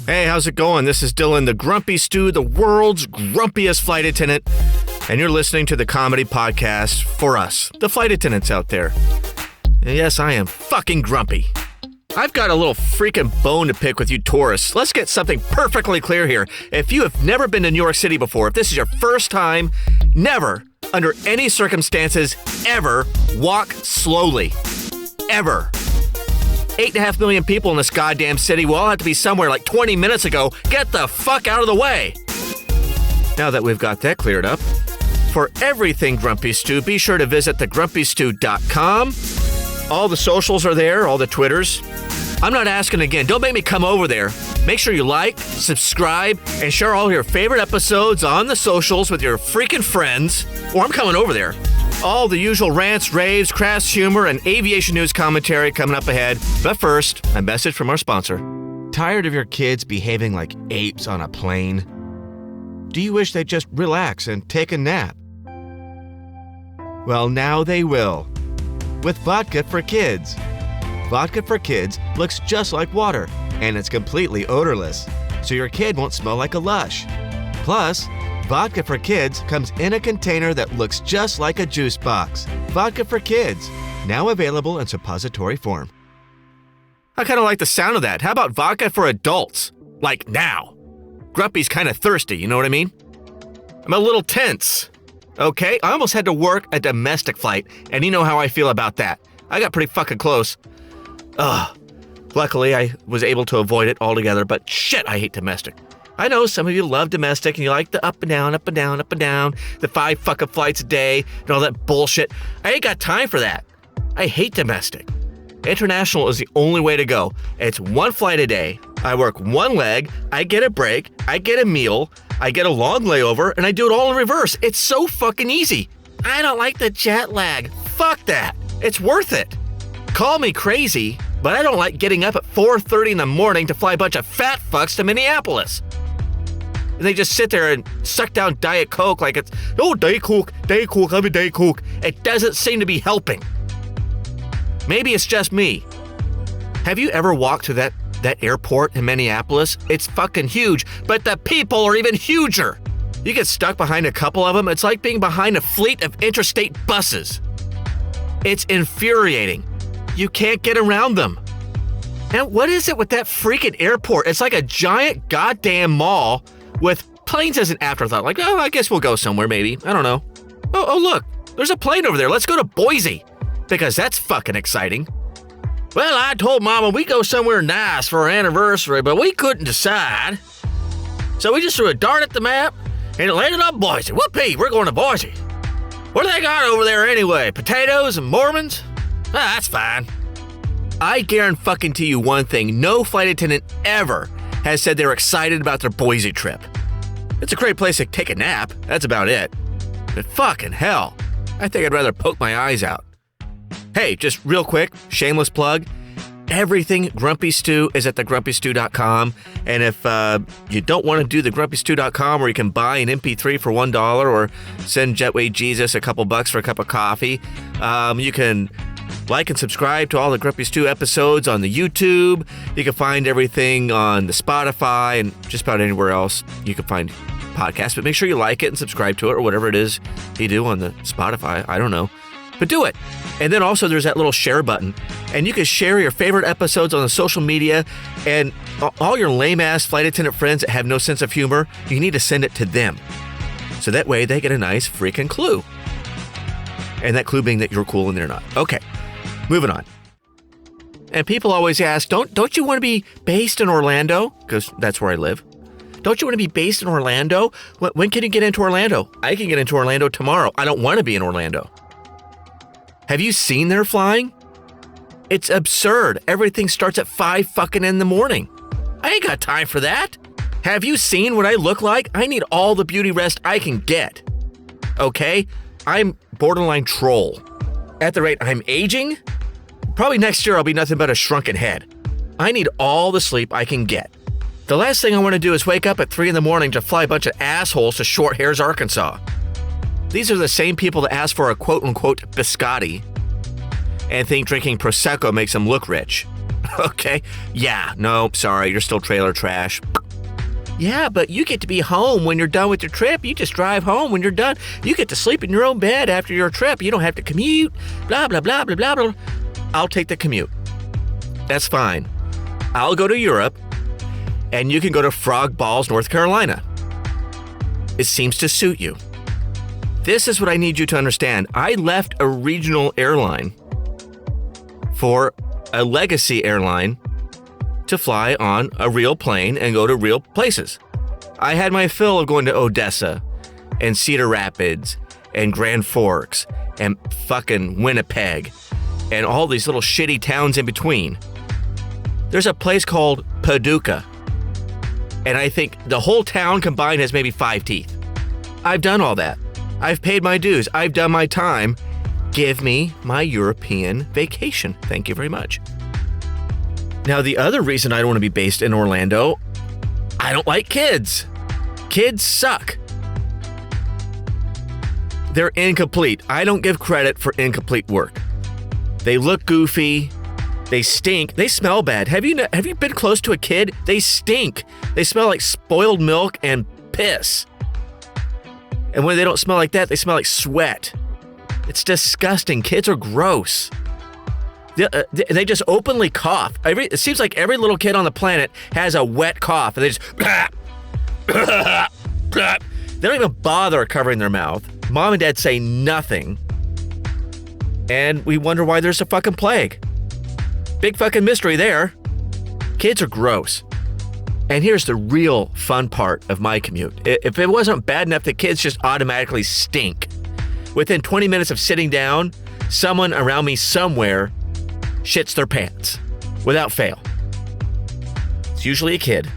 Hey, how's it going? This is Dylan, the Grumpy Stew, the world's grumpiest flight attendant, and you're listening to the comedy podcast for us, the flight attendants out there. And yes, I am fucking grumpy. I've got a little freaking bone to pick with you tourists. Let's get something perfectly clear here. If you have never been to New York City before, if this is your first time, never, under any circumstances, ever walk slowly. Ever. 8.5 million people in this goddamn city. We all have to be somewhere like 20 minutes ago. Get the fuck out of the way. Now that we've got that cleared up, for everything Grumpy Stew, be sure to visit thegrumpystew.com. All the socials are there, all the Twitters. I'm not asking again. Don't make me come over there. Make sure you like, subscribe, and share all your favorite episodes on the socials with your freaking friends, or I'm coming over there. All the usual rants, raves, crass humor, and aviation news commentary coming up ahead. But first, a message from our sponsor. Tired of your kids behaving like apes on a plane? Do you wish they'd just relax and take a nap? Well, now they will. With Vodka for Kids. Vodka for Kids looks just like water, and it's completely odorless, so your kid won't smell like a lush. Plus, Vodka for Kids comes in a container that looks just like a juice box. Vodka for Kids, now available in suppository form. I kind of like the sound of that. How about vodka for adults? Like now. Grumpy's kind of thirsty, you know what I mean? I'm a little tense. Okay, I almost had to work a domestic flight, and you know how I feel about that. I got pretty fucking close. Luckily, I was able to avoid it altogether, but shit, I hate domestic. I know some of you love domestic and you like the up and down, up and down, up and down, the 5 fucking flights a day and all that bullshit. I ain't got time for that. I hate domestic. International is the only way to go. It's 1 flight a day. I work 1 leg, I get a break, I get a meal, I get a long layover, and I do it all in reverse. It's so fucking easy. I don't like the jet lag. Fuck that. It's worth it. Call me crazy, but I don't like getting up at 4:30 in the morning to fly a bunch of fat fucks to Minneapolis. And they just sit there and suck down Diet Coke like it's, oh, Diet Coke, I'm a Diet Coke. It doesn't seem to be helping. Maybe it's just me. Have you ever walked to that airport in Minneapolis? It's fucking huge, but the people are even huger. You get stuck behind a couple of them, it's like being behind a fleet of interstate buses. It's infuriating. You can't get around them. And what is it with that freaking airport? It's like a giant goddamn mall with planes as an afterthought. Like, oh, I guess we'll go somewhere maybe. I don't know. Oh, look, there's a plane over there. Let's go to Boise, because that's fucking exciting. Well, I told Mama we'd go somewhere nice for our anniversary, but we couldn't decide. So we just threw a dart at the map, and it landed on Boise. Whoopee, we're going to Boise. What do they got over there anyway? Potatoes and Mormons? That's fine. I guarantee you one thing. No flight attendant ever has said they're excited about their Boise trip. It's a great place to take a nap. That's about it. But fucking hell, I think I'd rather poke my eyes out. Hey, just real quick, shameless plug. Everything Grumpy Stew is at thegrumpystew.com. And if you don't want to do thegrumpystew.com, where you can buy an MP3 for $1 or send Jetway Jesus a couple bucks for a cup of coffee, you can like and subscribe to all the Grumpy Stew episodes on the YouTube. You can find everything on the Spotify and just about anywhere else you can find podcasts. But make sure you like it and subscribe to it, or whatever it is you do on the Spotify. I don't know. But do it. And then also there's that little share button. And you can share your favorite episodes on the social media. And all your lame-ass flight attendant friends that have no sense of humor, you need to send it to them. So that way they get a nice freaking clue. And that clue being that you're cool and they're not. Okay. Moving on. And people always ask, don't you want to be based in Orlando? Because that's where I live. Don't you want to be based in Orlando? When can you get into Orlando? I can get into Orlando tomorrow. I don't want to be in Orlando. Have you seen their flying? It's absurd. Everything starts at 5 fucking in the morning. I ain't got time for that. Have you seen what I look like? I need all the beauty rest I can get. Okay? I'm borderline troll. At the rate I'm aging, probably next year I'll be nothing but a shrunken head. I need all the sleep I can get. The last thing I want to do is wake up at 3 in the morning to fly a bunch of assholes to Short Hairs, Arkansas. These are the same people that ask for a quote-unquote biscotti and think drinking Prosecco makes them look rich. Okay? Yeah, no, sorry, you're still trailer trash. Yeah, but you get to be home when you're done with your trip. You just drive home when you're done. You get to sleep in your own bed after your trip. You don't have to commute, blah, blah, blah, blah, blah, blah. I'll take the commute. That's fine. I'll go to Europe, and you can go to Frog Balls, North Carolina. It seems to suit you. This is what I need you to understand. I left a regional airline for a legacy airline to fly on a real plane and go to real places. I had my fill of going to Odessa and Cedar Rapids and Grand Forks and fucking Winnipeg and all these little shitty towns in between. There's a place called Paducah, and I think the whole town combined has maybe 5 teeth. I've done all that. I've paid my dues. I've done my time. Give me my European vacation. Thank you very much. Now, the other reason I don't want to be based in Orlando, I don't like kids. Kids suck. They're incomplete. I don't give credit for incomplete work. They look goofy. They stink. They smell bad. Have you been close to a kid? They stink. They smell like spoiled milk and piss. And when they don't smell like that, they smell like sweat. It's disgusting. Kids are gross. They just openly cough. It seems like every little kid on the planet has a wet cough, and they just they don't even bother covering their mouth. Mom and dad say nothing, and we wonder why there's a fucking plague. Big fucking mystery there. Kids are gross. And here's the real fun part of my commute. If it wasn't bad enough that kids just automatically stink, within 20 minutes of sitting down, someone around me somewhere shits their pants without fail. It's usually a kid.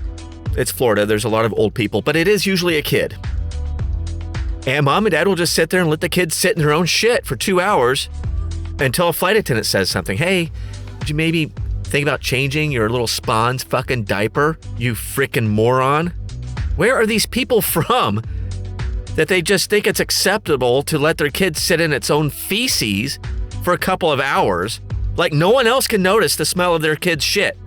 It's Florida. There's a lot of old people, but it is usually a kid. And mom and dad will just sit there and let the kids sit in their own shit for 2 hours until a flight attendant says something. Hey, would you maybe think about changing your little spawn's fucking diaper, you frickin' moron? Where are these people from that they just think it's acceptable to let their kids sit in its own feces for a couple of hours? Like no one else can notice the smell of their kid's shit.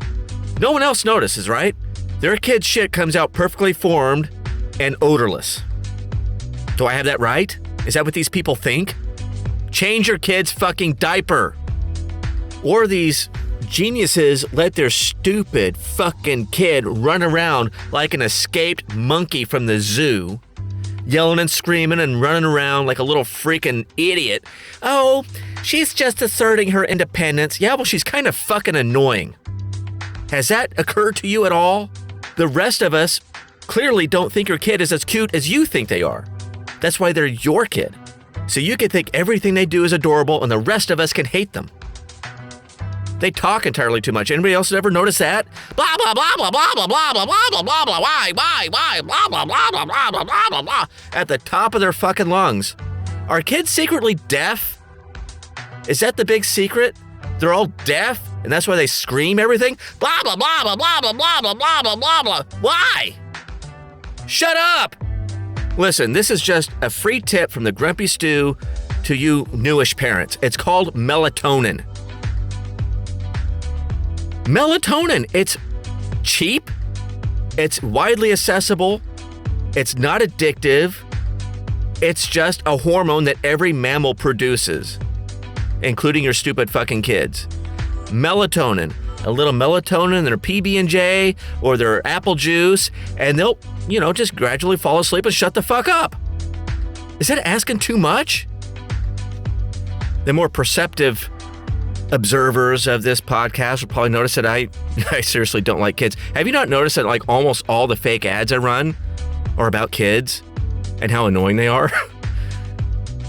No one else notices, right? Their kid's shit comes out perfectly formed and odorless. Do I have that right? Is that what these people think? Change your kid's fucking diaper. Or these geniuses let their stupid fucking kid run around like an escaped monkey from the zoo, yelling and screaming and running around like a little freaking idiot. Oh, she's just asserting her independence. Yeah, well, she's kind of fucking annoying. Has that occurred to you at all? The rest of us clearly don't think your kid is as cute as you think they are. That's why they're your kid. So you can think everything they do is adorable and the rest of us can hate them. They talk entirely too much. Anybody else ever notice that? Blah, blah, blah, blah, blah, blah, blah, blah, blah, blah, blah, blah, why, blah, blah, blah, blah, blah, blah, blah, blah, blah, at the top of their fucking lungs. Are kids secretly deaf? Is that the big secret? They're all deaf, and that's why they scream everything? Blah, blah, blah, blah, blah, blah, blah, blah, blah, blah, blah, blah. Why? Shut up! Listen, this is just a free tip from the Grumpy Stew to you newish parents. It's called melatonin. Melatonin, it's cheap, it's widely accessible, it's not addictive, it's just a hormone that every mammal produces, including your stupid fucking kids. Melatonin, a little melatonin in their PB&J or their apple juice, and they'll, just gradually fall asleep and shut the fuck up. Is that asking too much? The more perceptive observers of this podcast will probably notice that I seriously don't like kids. Have you not noticed that like almost all the fake ads I run are about kids and how annoying they are?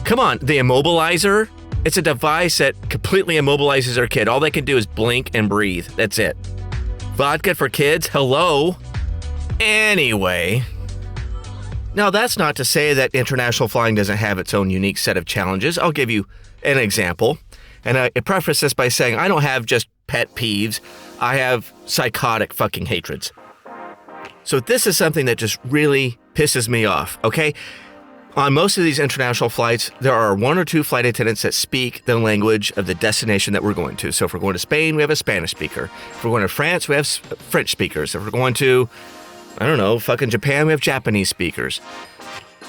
Come on, the immobilizer, it's a device that completely immobilizes their kid. All they can do is blink and breathe. That's it. Vodka for kids? Hello? Anyway. Now that's not to say that international flying doesn't have its own unique set of challenges. I'll give you an example. And I preface this by saying I don't have just pet peeves. I have psychotic fucking hatreds. So this is something that just really pisses me off, okay? On most of these international flights, there are 1 or 2 flight attendants that speak the language of the destination that we're going to. So if we're going to Spain, we have a Spanish speaker. If we're going to France, we have French speakers. If we're going to I don't know, fucking Japan, we have Japanese speakers.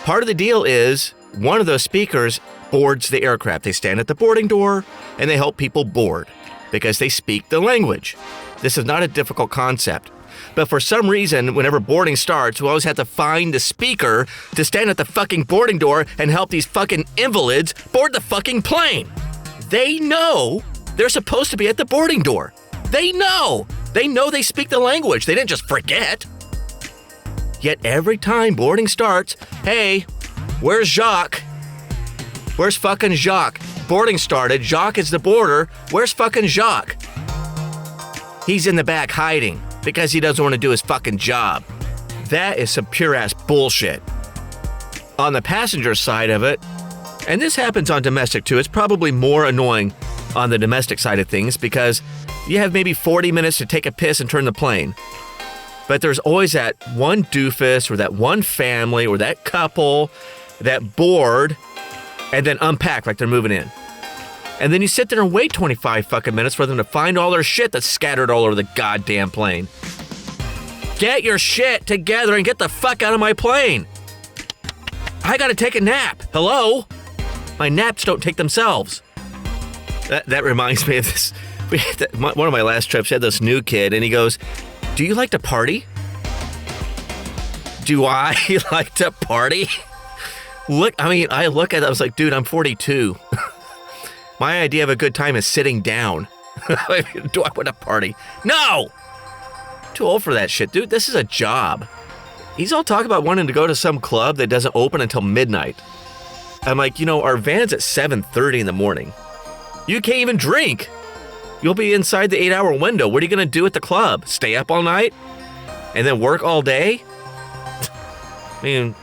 Part of the deal is one of those speakers boards the aircraft. They stand at the boarding door and they help people board because they speak the language. This is not a difficult concept. But for some reason, whenever boarding starts, we always have to find the speaker to stand at the fucking boarding door and help these fucking invalids board the fucking plane. They know they're supposed to be at the boarding door. They know. They know they speak the language. They didn't just forget. Yet every time boarding starts, hey, where's Jacques? Where's fucking Jacques? Boarding started. Jacques is the boarder. Where's fucking Jacques? He's in the back hiding because he doesn't want to do his fucking job. That is some pure ass bullshit. On the passenger side of it, and this happens on domestic too, it's probably more annoying on the domestic side of things because you have maybe 40 minutes to take a piss and turn the plane. But there's always that one doofus or that one family or that couple that board and then unpack like they're moving in. And then you sit there and wait 25 fucking minutes for them to find all their shit that's scattered all over the goddamn plane. Get your shit together and get the fuck out of my plane. I gotta take a nap. Hello? My naps don't take themselves. That reminds me of this. One of my last trips, I had this new kid and he goes, do you like to party? Do I like to party? I look at it, I was like, dude, I'm 42. My idea of a good time is sitting down. Do I want to party? No! Too old for that shit, dude. This is a job. He's all talking about wanting to go to some club that doesn't open until midnight. I'm like, our van's at 7:30 in the morning. You can't even drink. You'll be inside the 8-hour window. What are you going to do at the club? Stay up all night? And then work all day? I mean,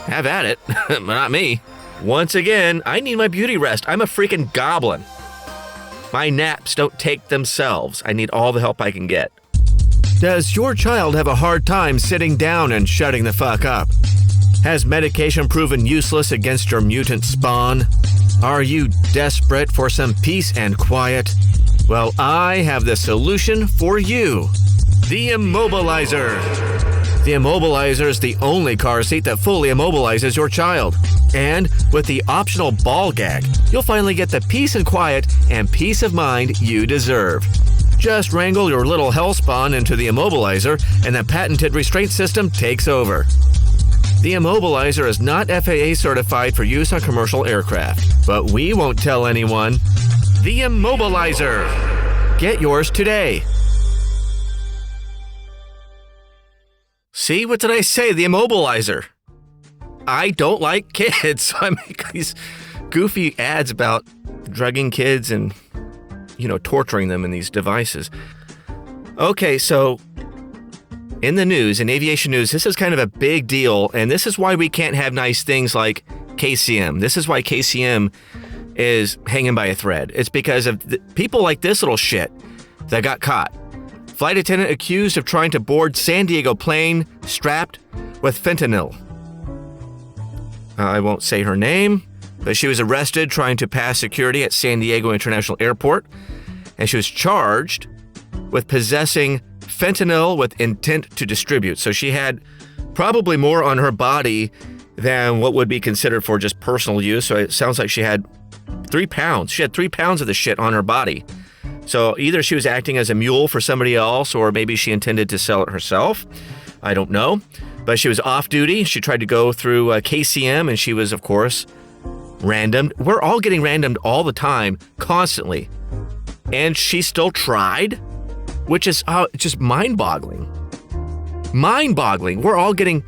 have at it. Not me. Once again, I need my beauty rest. I'm a freaking goblin. My naps don't take themselves. I need all the help I can get. Does your child have a hard time sitting down and shutting the fuck up? Has medication proven useless against your mutant spawn? Are you desperate for some peace and quiet? Well, I have the solution for you. The Immobilizer. The Immobilizer is the only car seat that fully immobilizes your child. And with the optional ball gag, you'll finally get the peace and quiet and peace of mind you deserve. Just wrangle your little hellspawn into the Immobilizer and the patented restraint system takes over. The Immobilizer is not FAA certified for use on commercial aircraft, but we won't tell anyone. The Immobilizer. Get yours today. See, what did I say? The Immobilizer. I don't like kids, so I make these goofy ads about drugging kids and, torturing them in these devices. Okay, so in the news, in aviation news, this is kind of a big deal, and this is why we can't have nice things like KCM. This is why KCM is hanging by a thread. It's because of people like this little shit that got caught. Flight attendant accused of trying to board San Diego plane strapped with fentanyl. I won't say her name, but she was arrested trying to pass security at San Diego International Airport, and she was charged with possessing fentanyl with intent to distribute. So she had probably more on her body than what would be considered for just personal use. So it sounds like she had 3 pounds. She had 3 pounds of the shit on her body. So either she was acting as a mule for somebody else, or maybe she intended to sell it herself. I don't know. But she was off duty. She tried to go through KCM, and she was, of course, randomed. We're all getting randomed all the time, constantly. And she still tried, which is just mind-boggling. Mind-boggling. We're all getting...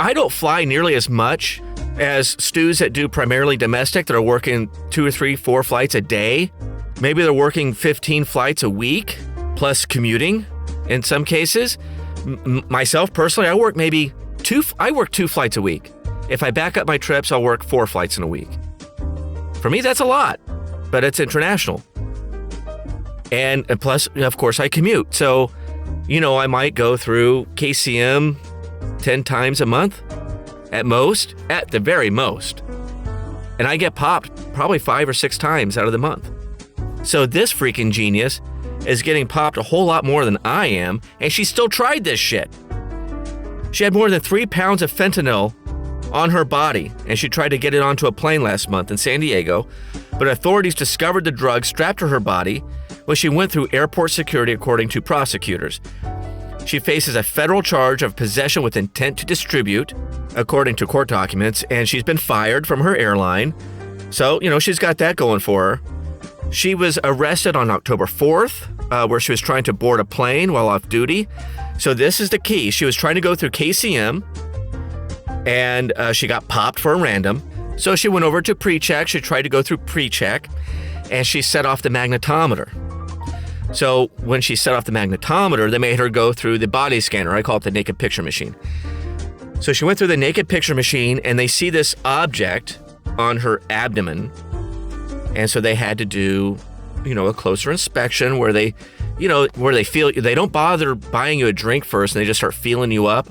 I don't fly nearly as much as stews that do primarily domestic, that are working 2 or 3, 4 flights a day. Maybe they're working 15 flights a week, plus commuting in some cases. Myself, personally, I work 2 flights a week. If I back up my trips, I'll work 4 flights in a week. For me, that's a lot, but it's international. And plus, of course, I commute. So, I might go through KCM 10 times a month at the very most. And I get popped probably 5 or 6 times out of the month. So this freaking genius is getting popped a whole lot more than I am, and she still tried this shit. She had more than 3 pounds of fentanyl on her body, and she tried to get it onto a plane last month in San Diego, but authorities discovered the drug strapped to her body when she went through airport security, according to prosecutors. She faces a federal charge of possession with intent to distribute, according to court documents, and she's been fired from her airline. So, she's got that going for her. She was arrested on October 4th, where she was trying to board a plane while off duty. So this is the key. She was trying to go through KCM, and she got popped for a random. So she went over to pre-check. She tried to go through pre-check, and she set off the magnetometer. So when she set off the magnetometer, they made her go through the body scanner. I call it the naked picture machine. So she went through the naked picture machine, and they see this object on her abdomen. And so they had to do, a closer inspection where they feel, they don't bother buying you a drink first, and they just start feeling you up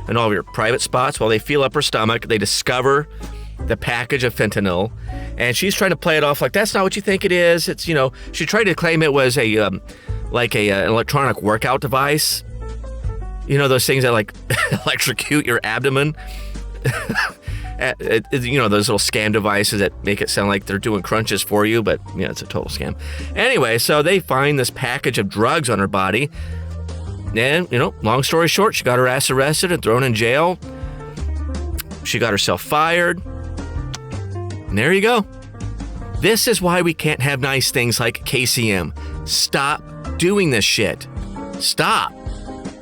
and all of your private spots. While they feel up her stomach, they discover the package of fentanyl, and she's trying to play it off like that's not what you think it is. It's, she tried to claim it was an electronic workout device. Those things that electrocute your abdomen. Those little scam devices that make it sound like they're doing crunches for you, but it's a total scam. Anyway, so they find this package of drugs on her body, and long story short, she got her ass arrested and thrown in jail. She got herself fired. And there you go. This is why we can't have nice things like KCM. Stop doing this shit. Stop.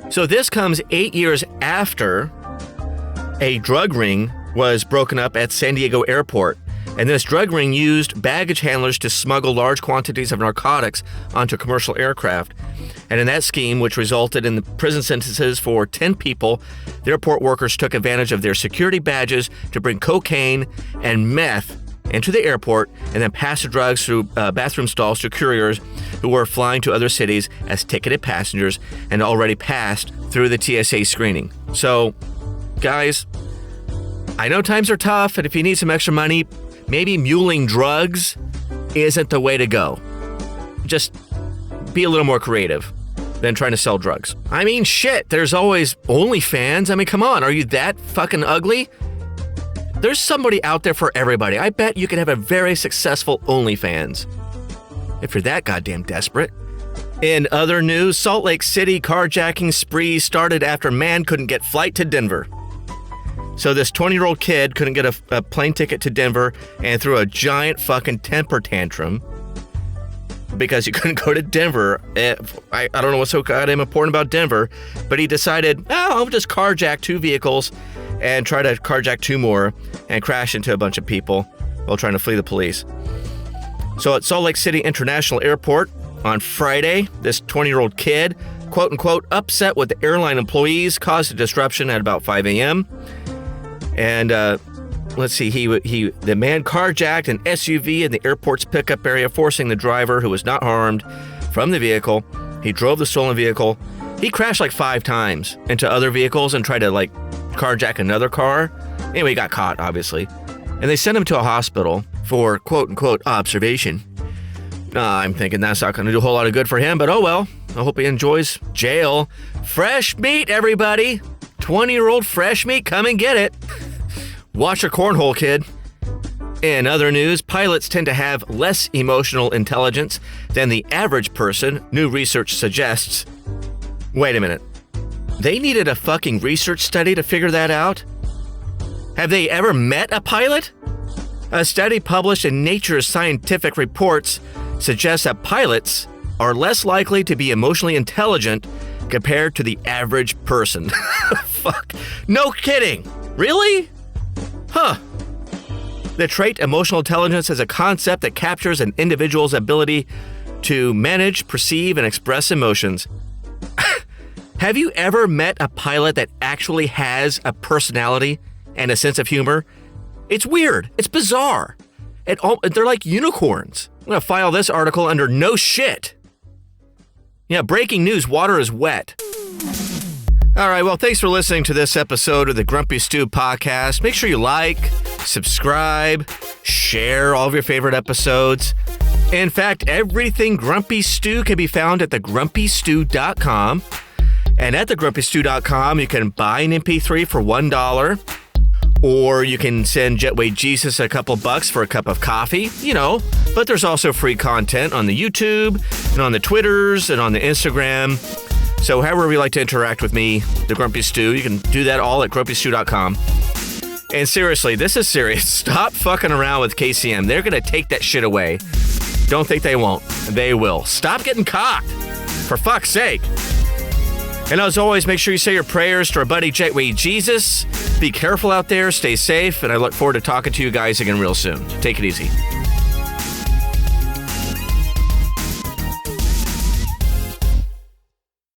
So this comes 8 years after a drug ring was broken up at San Diego Airport. And this drug ring used baggage handlers to smuggle large quantities of narcotics onto commercial aircraft. And in that scheme, which resulted in the prison sentences for 10 people, the airport workers took advantage of their security badges to bring cocaine and meth into the airport and then pass the drugs through bathroom stalls to couriers who were flying to other cities as ticketed passengers and already passed through the TSA screening. So, guys, I know times are tough, and if you need some extra money, maybe muling drugs isn't the way to go. Just be a little more creative than trying to sell drugs. I mean, shit, there's always OnlyFans. I mean, come on, are you that fucking ugly? There's somebody out there for everybody. I bet you could have a very successful OnlyFans if you're that goddamn desperate. In other news, Salt Lake City carjacking spree started after man couldn't get flight to Denver. So this 20-year-old kid couldn't get a plane ticket to Denver and threw a giant fucking temper tantrum because he couldn't go to Denver. I don't know what's so goddamn important about Denver, but he decided, I'll just carjack 2 vehicles and try to carjack 2 more and crash into a bunch of people while trying to flee the police. So at Salt Lake City International Airport on Friday, this 20-year-old kid, quote-unquote, upset with the airline employees, caused a disruption at about 5 a.m., and the man carjacked an SUV in the airport's pickup area, forcing the driver, who was not harmed, from the vehicle. He drove the stolen vehicle. He crashed 5 times into other vehicles and tried to carjack another car. Anyway, he got caught, obviously. And they sent him to a hospital for quote-unquote observation. I'm thinking that's not going to do a whole lot of good for him, but oh well. I hope he enjoys jail. Fresh meat, everybody. 20-year-old fresh meat, come and get it. Watch your cornhole, kid. In other news, pilots tend to have less emotional intelligence than the average person, new research suggests. Wait a minute. They needed a fucking research study to figure that out? Have they ever met a pilot? A study published in Nature's Scientific Reports suggests that pilots are less likely to be emotionally intelligent compared to the average person. Fuck. No kidding. Really? Huh. The trait emotional intelligence is a concept that captures an individual's ability to manage, perceive, and express emotions. Have you ever met a pilot that actually has a personality and a sense of humor? It's weird. It's bizarre. They're like unicorns. I'm going to file this article under no shit. Yeah, breaking news, water is wet. All right, well, thanks for listening to this episode of the Grumpy Stew podcast. Make sure you like, subscribe, share all of your favorite episodes. In fact, everything Grumpy Stew can be found at thegrumpystew.com. And at thegrumpystew.com, you can buy an MP3 for $1, or you can send Jetway Jesus a couple bucks for a cup of coffee, But there's also free content on the YouTube and on the Twitters and on the Instagram. So however you like to interact with me, the Grumpy Stew, you can do that all at grumpystew.com. And seriously, this is serious. Stop fucking around with KCM. They're going to take that shit away. Don't think they won't. They will. Stop getting cocked. For fuck's sake. And as always, make sure you say your prayers to our buddy Jetway Jesus. Be careful out there. Stay safe. And I look forward to talking to you guys again real soon. Take it easy.